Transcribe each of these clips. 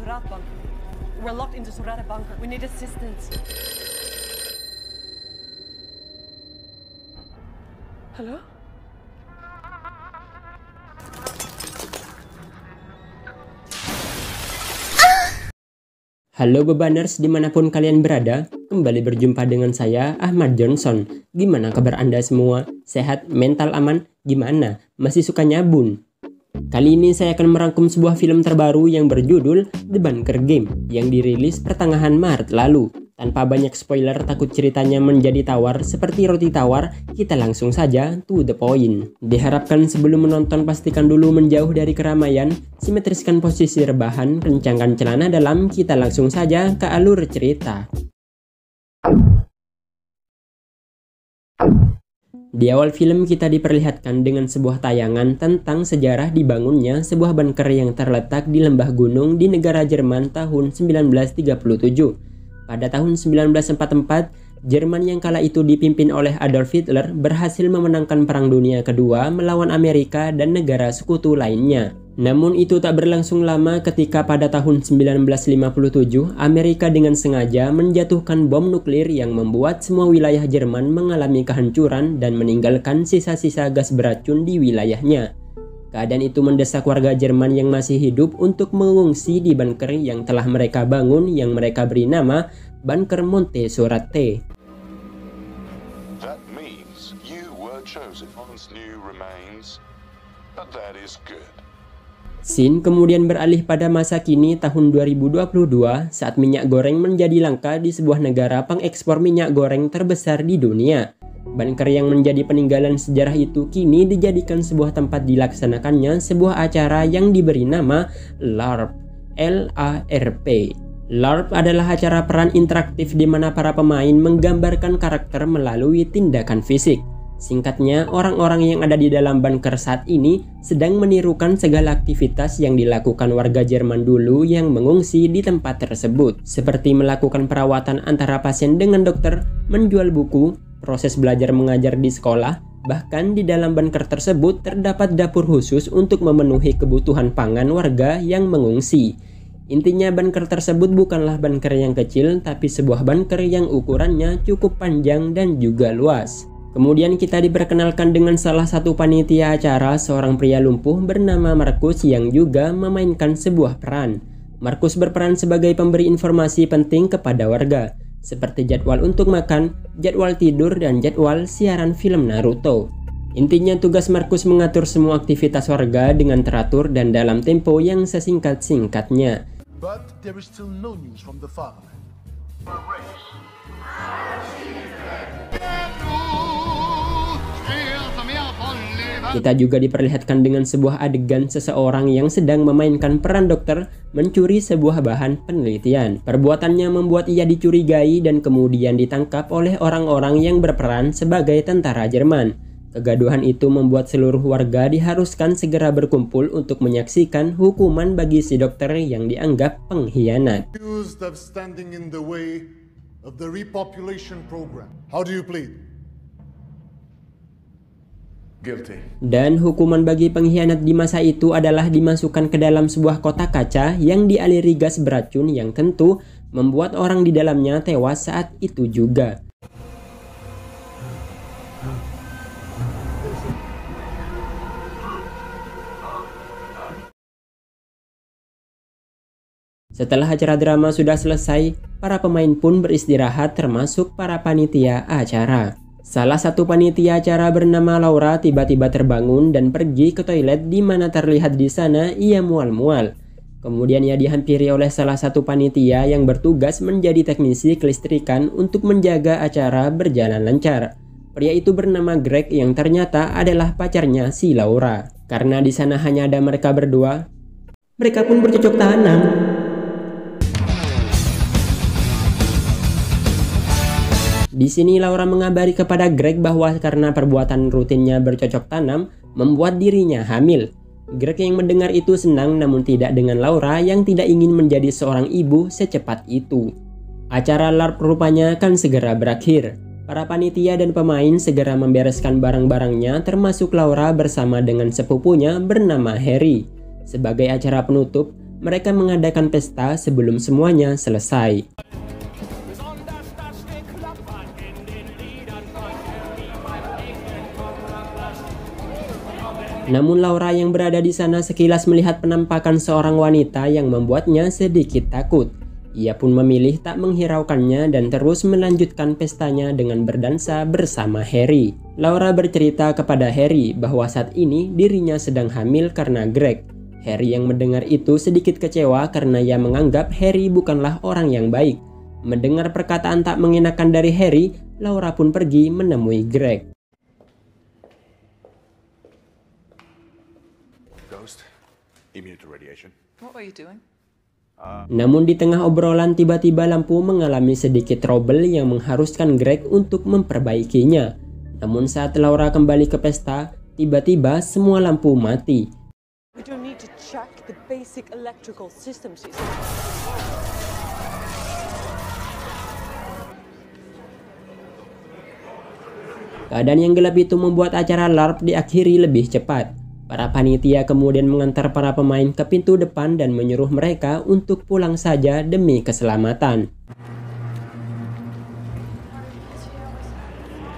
Surat bunker. We're locked into Surat bunker. We need assistance. Halo? Halo Bebaners dimanapun kalian berada, kembali berjumpa dengan saya Ahmad Johnson. Gimana kabar Anda semua? Sehat? Mental aman? Gimana? Masih suka nyabun? Kali ini saya akan merangkum sebuah film terbaru yang berjudul The Bunker Game yang dirilis pertengahan Maret lalu. Tanpa banyak spoiler, takut ceritanya menjadi tawar seperti roti tawar, kita langsung saja to the point. Diharapkan sebelum menonton pastikan dulu menjauh dari keramaian, simetriskan posisi rebahan, kencangkan celana dalam, kita langsung saja ke alur cerita. Di awal film kita diperlihatkan dengan sebuah tayangan tentang sejarah dibangunnya sebuah bunker yang terletak di lembah gunung di negara Jerman tahun 1937. Pada tahun 1944, Jerman yang kala itu dipimpin oleh Adolf Hitler berhasil memenangkan Perang Dunia Kedua melawan Amerika dan negara sekutu lainnya. Namun itu tak berlangsung lama ketika pada tahun 1957 Amerika dengan sengaja menjatuhkan bom nuklir yang membuat semua wilayah Jerman mengalami kehancuran dan meninggalkan sisa-sisa gas beracun di wilayahnya. Keadaan itu mendesak warga Jerman yang masih hidup untuk mengungsi di bunker yang telah mereka bangun yang mereka beri nama Bunker Monte Sorate. That means you were chosen. Once new remains, but that is good. Scene kemudian beralih pada masa kini tahun 2022 saat minyak goreng menjadi langka di sebuah negara pengekspor minyak goreng terbesar di dunia. Bunker yang menjadi peninggalan sejarah itu kini dijadikan sebuah tempat dilaksanakannya sebuah acara yang diberi nama LARP. LARP. LARP adalah acara peran interaktif di mana para pemain menggambarkan karakter melalui tindakan fisik. Singkatnya, orang-orang yang ada di dalam bunker saat ini sedang menirukan segala aktivitas yang dilakukan warga Jerman dulu yang mengungsi di tempat tersebut, seperti melakukan perawatan antara pasien dengan dokter, menjual buku, proses belajar mengajar di sekolah, bahkan di dalam bunker tersebut terdapat dapur khusus untuk memenuhi kebutuhan pangan warga yang mengungsi. Intinya bunker tersebut bukanlah bunker yang kecil, tapi sebuah bunker yang ukurannya cukup panjang dan juga luas. Kemudian kita diperkenalkan dengan salah satu panitia acara, seorang pria lumpuh bernama Markus yang juga memainkan sebuah peran. Markus berperan sebagai pemberi informasi penting kepada warga, seperti jadwal untuk makan, jadwal tidur, dan jadwal siaran film Naruto. Intinya tugas Markus mengatur semua aktivitas warga dengan teratur dan dalam tempo yang sesingkat-singkatnya. But there is still no news from the fatherland. Kita juga diperlihatkan dengan sebuah adegan seseorang yang sedang memainkan peran dokter mencuri sebuah bahan penelitian. Perbuatannya membuat ia dicurigai dan kemudian ditangkap oleh orang-orang yang berperan sebagai tentara Jerman. Kegaduhan itu membuat seluruh warga diharuskan segera berkumpul untuk menyaksikan hukuman bagi si dokter yang dianggap pengkhianat. Accused of standing in the way of the repopulation program. How do you plead? Guilty. Dan hukuman bagi pengkhianat di masa itu adalah dimasukkan ke dalam sebuah kotak kaca yang dialiri gas beracun yang tentu membuat orang di dalamnya tewas saat itu juga. Setelah acara drama sudah selesai, para pemain pun beristirahat termasuk para panitia acara. Salah satu panitia acara bernama Laura tiba-tiba terbangun dan pergi ke toilet di mana terlihat di sana ia mual-mual. Kemudian ia dihampiri oleh salah satu panitia yang bertugas menjadi teknisi kelistrikan untuk menjaga acara berjalan lancar. Pria itu bernama Greg yang ternyata adalah pacarnya si Laura. Karena di sana hanya ada mereka berdua, mereka pun bercocok tanam. Di sini Laura mengabari kepada Greg bahwa karena perbuatan rutinnya bercocok tanam membuat dirinya hamil. Greg yang mendengar itu senang namun tidak dengan Laura yang tidak ingin menjadi seorang ibu secepat itu. Acara LARP rupanya akan segera berakhir. Para panitia dan pemain segera membereskan barang-barangnya termasuk Laura bersama dengan sepupunya bernama Harry. Sebagai acara penutup, mereka mengadakan pesta sebelum semuanya selesai. Namun Laura yang berada di sana sekilas melihat penampakan seorang wanita yang membuatnya sedikit takut. Ia pun memilih tak menghiraukannya dan terus melanjutkan pestanya dengan berdansa bersama Harry. Laura bercerita kepada Harry bahwa saat ini dirinya sedang hamil karena Greg. Harry yang mendengar itu sedikit kecewa karena ia menganggap Harry bukanlah orang yang baik. Mendengar perkataan tak mengenakan dari Harry, Laura pun pergi menemui Greg. Ghost, immune to radiation. What were you doing? Namun di tengah obrolan tiba-tiba lampu mengalami sedikit trouble yang mengharuskan Greg untuk memperbaikinya. Namun saat Laura kembali ke pesta, tiba-tiba semua lampu mati. We do need to check the basic electrical systems. Keadaan yang gelap itu membuat acara LARP diakhiri lebih cepat. Para panitia kemudian mengantar para pemain ke pintu depan dan menyuruh mereka untuk pulang saja demi keselamatan.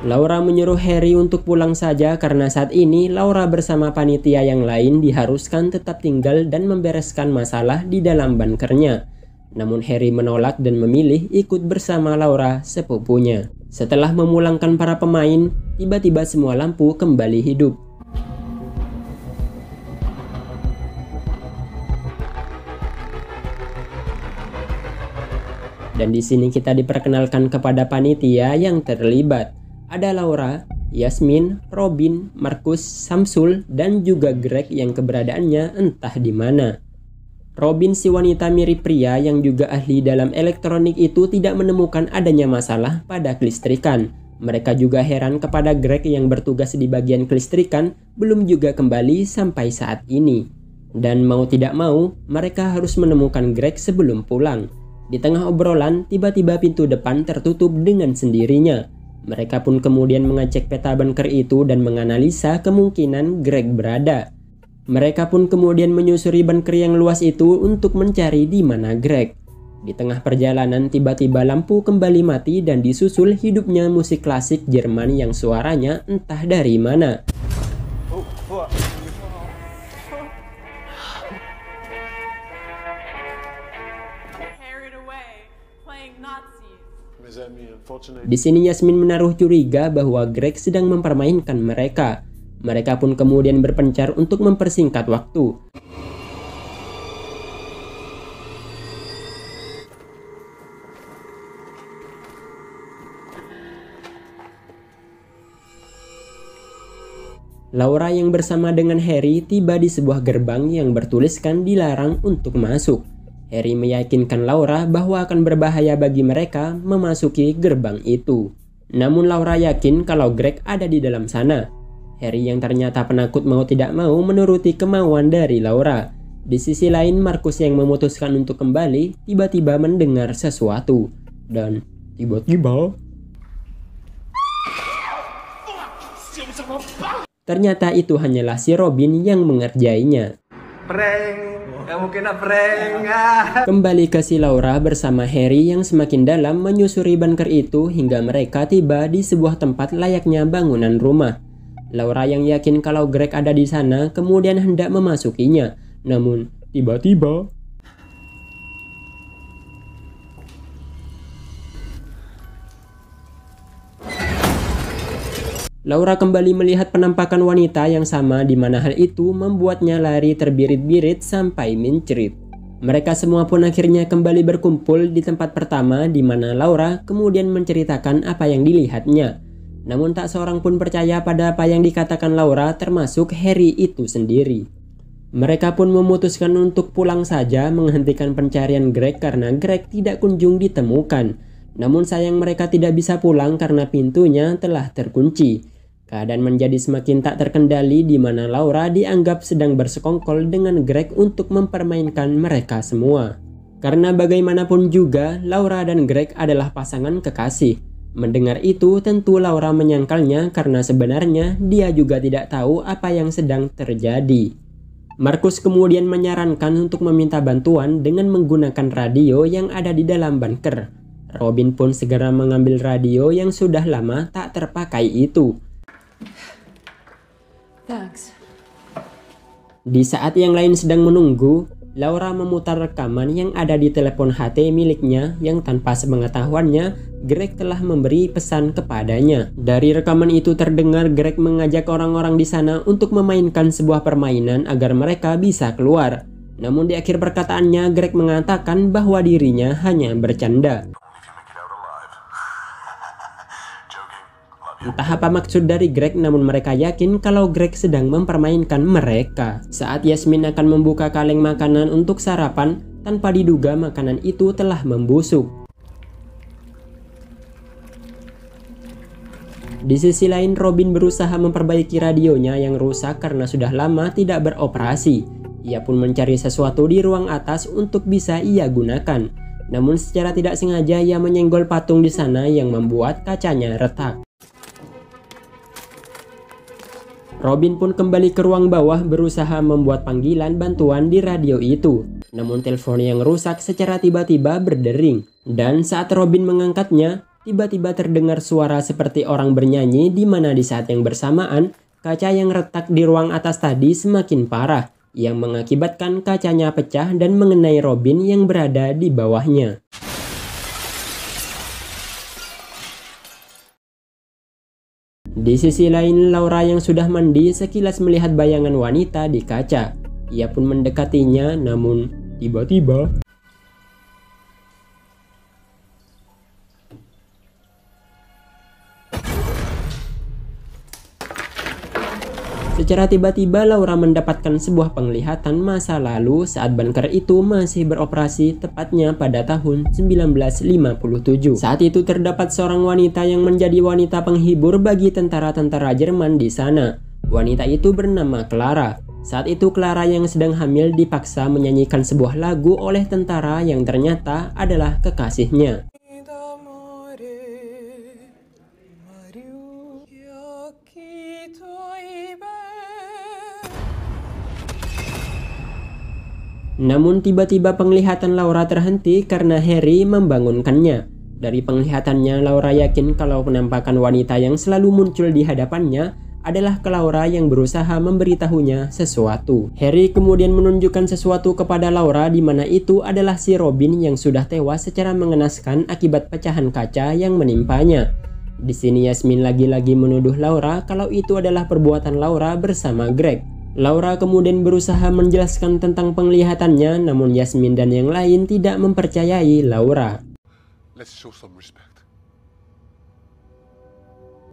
Laura menyuruh Harry untuk pulang saja karena saat ini Laura bersama panitia yang lain diharuskan tetap tinggal dan membereskan masalah di dalam bunkernya. Namun Harry menolak dan memilih ikut bersama Laura, sepupunya. Setelah memulangkan para pemain, tiba-tiba semua lampu kembali hidup. Dan di sini kita diperkenalkan kepada panitia yang terlibat. Ada Laura, Yasmin, Robin, Markus, Samsul, dan juga Greg yang keberadaannya entah di mana. Robin, si wanita mirip pria yang juga ahli dalam elektronik itu, tidak menemukan adanya masalah pada kelistrikan. Mereka juga heran kepada Greg yang bertugas di bagian kelistrikan belum juga kembali sampai saat ini. Dan mau tidak mau, mereka harus menemukan Greg sebelum pulang. Di tengah obrolan, tiba-tiba pintu depan tertutup dengan sendirinya. Mereka pun kemudian mengecek peta bunker itu dan menganalisa kemungkinan Greg berada. Mereka pun kemudian menyusuri bunker yang luas itu untuk mencari di mana Greg. Di tengah perjalanan, tiba-tiba lampu kembali mati dan disusul hidupnya musik klasik Jerman yang suaranya entah dari mana. Di sini Yasmin menaruh curiga bahwa Greg sedang mempermainkan mereka. Mereka pun kemudian berpencar untuk mempersingkat waktu. Laura yang bersama dengan Harry tiba di sebuah gerbang yang bertuliskan dilarang untuk masuk. Harry meyakinkan Laura bahwa akan berbahaya bagi mereka memasuki gerbang itu. Namun Laura yakin kalau Greg ada di dalam sana. Harry yang ternyata penakut mau tidak mau menuruti kemauan dari Laura. Di sisi lain, Markus yang memutuskan untuk kembali tiba-tiba mendengar sesuatu. Dan tiba-tiba ternyata itu hanyalah si Robin yang mengerjainya. Kembali ke si Laura bersama Harry yang semakin dalam menyusuri bunker itu hingga mereka tiba di sebuah tempat layaknya bangunan rumah. Laura yang yakin kalau Greg ada di sana kemudian hendak memasukinya. Namun tiba-tiba Laura kembali melihat penampakan wanita yang sama di mana hal itu membuatnya lari terbirit-birit sampai mencerit. Mereka semua pun akhirnya kembali berkumpul di tempat pertama di mana Laura kemudian menceritakan apa yang dilihatnya. Namun tak seorang pun percaya pada apa yang dikatakan Laura, termasuk Harry itu sendiri. Mereka pun memutuskan untuk pulang saja menghentikan pencarian Greg karena Greg tidak kunjung ditemukan. Namun sayang mereka tidak bisa pulang karena pintunya telah terkunci. Keadaan menjadi semakin tak terkendali di mana Laura dianggap sedang bersekongkol dengan Greg untuk mempermainkan mereka semua. Karena bagaimanapun juga Laura dan Greg adalah pasangan kekasih. Mendengar itu tentu Laura menyangkalnya karena sebenarnya dia juga tidak tahu apa yang sedang terjadi. Markus kemudian menyarankan untuk meminta bantuan dengan menggunakan radio yang ada di dalam bunker. Robin pun segera mengambil radio yang sudah lama tak terpakai itu. Thanks. Di saat yang lain sedang menunggu, Laura memutar rekaman yang ada di telepon HT miliknya yang tanpa sepengetahuannya, Greg telah memberi pesan kepadanya. Dari rekaman itu terdengar Greg mengajak orang-orang di sana untuk memainkan sebuah permainan agar mereka bisa keluar. Namun di akhir perkataannya, Greg mengatakan bahwa dirinya hanya bercanda. Entah apa maksud dari Greg, namun mereka yakin kalau Greg sedang mempermainkan mereka. Saat Yasmin akan membuka kaleng makanan untuk sarapan, tanpa diduga makanan itu telah membusuk. Di sisi lain, Robin berusaha memperbaiki radionya yang rusak karena sudah lama tidak beroperasi. Ia pun mencari sesuatu di ruang atas untuk bisa ia gunakan. Namun secara tidak sengaja ia menyenggol patung di sana yang membuat kacanya retak. Robin pun kembali ke ruang bawah berusaha membuat panggilan bantuan di radio itu. Namun telepon yang rusak secara tiba-tiba berdering. Dan saat Robin mengangkatnya, tiba-tiba terdengar suara seperti orang bernyanyi di mana di saat yang bersamaan, kaca yang retak di ruang atas tadi semakin parah, yang mengakibatkan kacanya pecah dan mengenai Robin yang berada di bawahnya. Di sisi lain, Laura yang sudah mandi sekilas melihat bayangan wanita di kaca. Ia pun mendekatinya, namun tiba-tiba secara tiba-tiba Laura mendapatkan sebuah penglihatan masa lalu saat bunker itu masih beroperasi tepatnya pada tahun 1957. Saat itu terdapat seorang wanita yang menjadi wanita penghibur bagi tentara-tentara Jerman di sana. Wanita itu bernama Clara. Saat itu Clara yang sedang hamil dipaksa menyanyikan sebuah lagu oleh tentara yang ternyata adalah kekasihnya. Namun tiba-tiba penglihatan Laura terhenti karena Harry membangunkannya. Dari penglihatannya, Laura yakin kalau penampakan wanita yang selalu muncul di hadapannya adalah Laura yang berusaha memberitahunya sesuatu. Harry kemudian menunjukkan sesuatu kepada Laura di mana itu adalah si Robin yang sudah tewas secara mengenaskan akibat pecahan kaca yang menimpanya. Di sini Yasmin lagi-lagi menuduh Laura kalau itu adalah perbuatan Laura bersama Greg. Laura kemudian berusaha menjelaskan tentang penglihatannya, namun Yasmin dan yang lain tidak mempercayai Laura. Let's show some respect.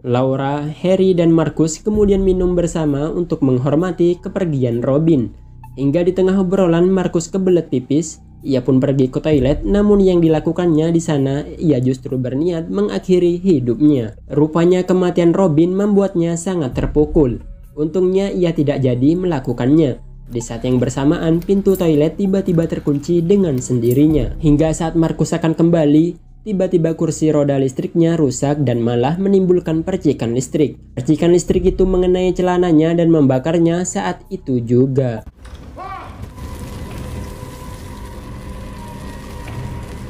Laura, Harry, dan Markus kemudian minum bersama untuk menghormati kepergian Robin. Hingga di tengah obrolan, Markus kebelet pipis. Ia pun pergi ke toilet, namun yang dilakukannya di sana, ia justru berniat mengakhiri hidupnya. Rupanya kematian Robin membuatnya sangat terpukul. Untungnya ia tidak jadi melakukannya. Di saat yang bersamaan, pintu toilet tiba-tiba terkunci dengan sendirinya. Hingga saat Markus akan kembali, tiba-tiba kursi roda listriknya rusak dan malah menimbulkan percikan listrik. Percikan listrik itu mengenai celananya dan membakarnya saat itu juga.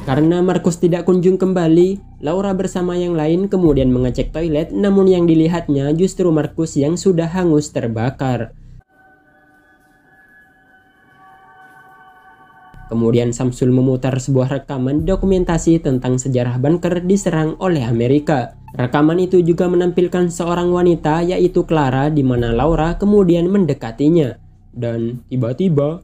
Karena Markus tidak kunjung kembali, Laura bersama yang lain kemudian mengecek toilet, namun yang dilihatnya justru Markus yang sudah hangus terbakar. Kemudian Samsul memutar sebuah rekaman dokumentasi tentang sejarah bunker diserang oleh Amerika. Rekaman itu juga menampilkan seorang wanita yaitu Clara di mana Laura kemudian mendekatinya. Dan tiba-tiba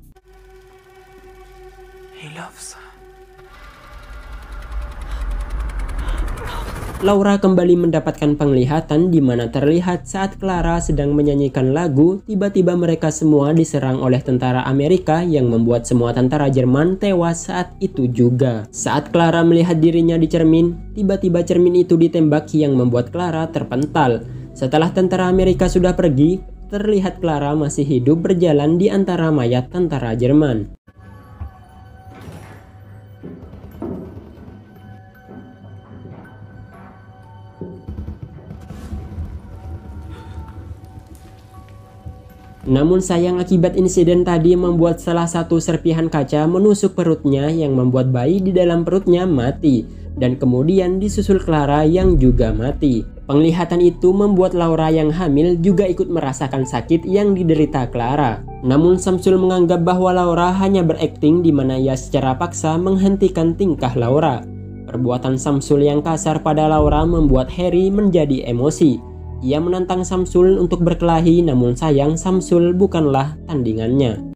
Laura kembali mendapatkan penglihatan di mana terlihat saat Clara sedang menyanyikan lagu, tiba-tiba mereka semua diserang oleh tentara Amerika yang membuat semua tentara Jerman tewas saat itu juga. Saat Clara melihat dirinya di cermin, tiba-tiba cermin itu ditembak yang membuat Clara terpental. Setelah tentara Amerika sudah pergi, terlihat Clara masih hidup berjalan di antara mayat tentara Jerman. Namun sayang akibat insiden tadi membuat salah satu serpihan kaca menusuk perutnya yang membuat bayi di dalam perutnya mati. Dan kemudian disusul Clara yang juga mati. Penglihatan itu membuat Laura yang hamil juga ikut merasakan sakit yang diderita Clara. Namun Samsul menganggap bahwa Laura hanya berakting di mana ia secara paksa menghentikan tingkah Laura. Perbuatan Samsul yang kasar pada Laura membuat Harry menjadi emosi. Ia menantang Samsul untuk berkelahi, namun sayang Samsul bukanlah tandingannya.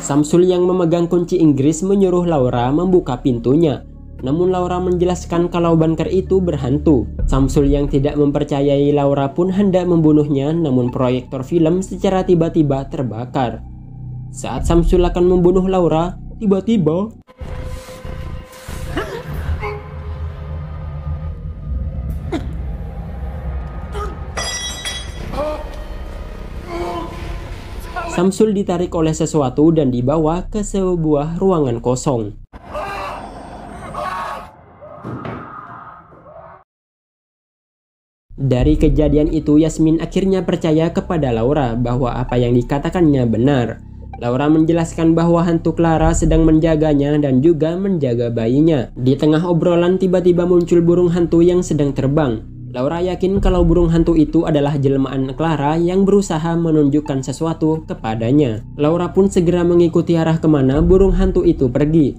Samsul yang memegang kunci Inggris menyuruh Laura membuka pintunya. Namun Laura menjelaskan kalau bunker itu berhantu. Samsul yang tidak mempercayai Laura pun hendak membunuhnya, namun proyektor film secara tiba-tiba terbakar. Saat Samsul akan membunuh Laura, tiba-tiba Samsul ditarik oleh sesuatu dan dibawa ke sebuah ruangan kosong. Dari kejadian itu, Yasmin akhirnya percaya kepada Laura bahwa apa yang dikatakannya benar. Laura menjelaskan bahwa hantu Clara sedang menjaganya dan juga menjaga bayinya. Di tengah obrolan tiba-tiba muncul burung hantu yang sedang terbang. Laura yakin kalau burung hantu itu adalah jelmaan Clara yang berusaha menunjukkan sesuatu kepadanya. Laura pun segera mengikuti arah kemana burung hantu itu pergi.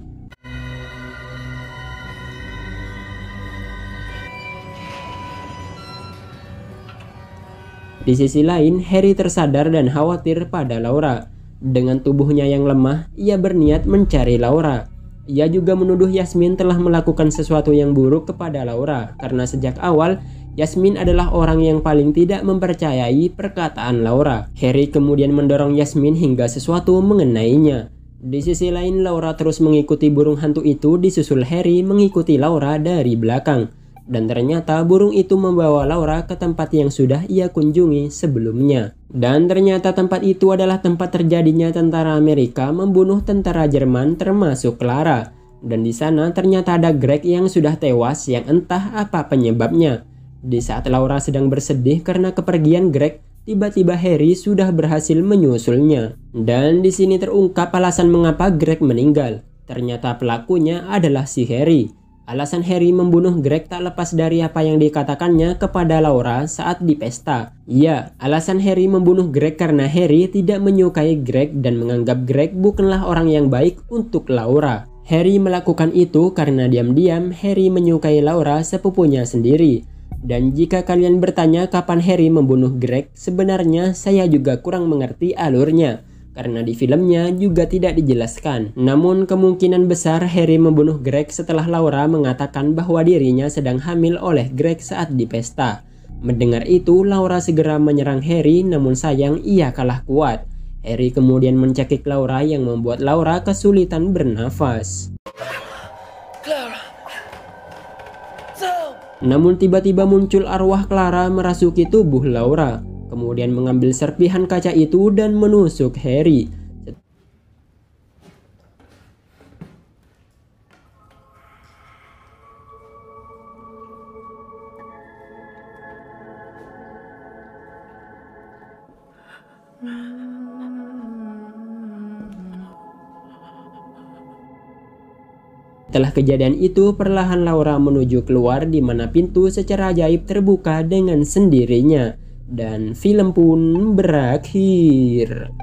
Di sisi lain, Harry tersadar dan khawatir pada Laura. Dengan tubuhnya yang lemah, ia berniat mencari Laura. Ia juga menuduh Yasmin telah melakukan sesuatu yang buruk kepada Laura, karena sejak awal Yasmin adalah orang yang paling tidak mempercayai perkataan Laura. Harry kemudian mendorong Yasmin hingga sesuatu mengenainya. Di sisi lain, Laura terus mengikuti burung hantu itu, disusul Harry mengikuti Laura dari belakang. Dan ternyata burung itu membawa Laura ke tempat yang sudah ia kunjungi sebelumnya. Dan ternyata tempat itu adalah tempat terjadinya tentara Amerika membunuh tentara Jerman termasuk Clara. Dan di sana ternyata ada Greg yang sudah tewas yang entah apa penyebabnya. Di saat Laura sedang bersedih karena kepergian Greg, tiba-tiba Harry sudah berhasil menyusulnya. Dan di sini terungkap alasan mengapa Greg meninggal. Ternyata pelakunya adalah si Harry. Alasan Harry membunuh Greg tak lepas dari apa yang dikatakannya kepada Laura saat di pesta. Ya, alasan Harry membunuh Greg karena Harry tidak menyukai Greg dan menganggap Greg bukanlah orang yang baik untuk Laura. Harry melakukan itu karena diam-diam Harry menyukai Laura, sepupunya sendiri. Dan jika kalian bertanya kapan Harry membunuh Greg, sebenarnya saya juga kurang mengerti alurnya, karena di filmnya juga tidak dijelaskan. Namun kemungkinan besar Harry membunuh Greg setelah Laura mengatakan bahwa dirinya sedang hamil oleh Greg saat di pesta. Mendengar itu, Laura segera menyerang Harry, namun sayang ia kalah kuat. Harry kemudian mencekik Laura yang membuat Laura kesulitan bernafas. Namun tiba-tiba muncul arwah Clara merasuki tubuh Laura, kemudian mengambil serpihan kaca itu dan menusuk Harry. Setelah kejadian itu, perlahan Laura menuju keluar di mana pintu secara ajaib terbuka dengan sendirinya. Dan film pun berakhir.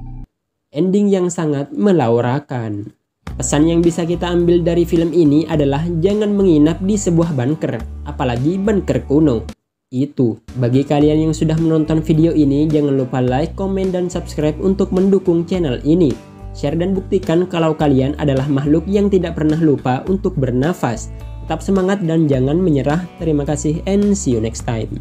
Ending yang sangat melaurakan. Pesan yang bisa kita ambil dari film ini adalah jangan menginap di sebuah bunker, apalagi bunker kuno. Itu, bagi kalian yang sudah menonton video ini, jangan lupa like, komen, dan subscribe untuk mendukung channel ini. Share dan buktikan kalau kalian adalah makhluk yang tidak pernah lupa untuk bernafas. Tetap semangat dan jangan menyerah. Terima kasih and see you next time.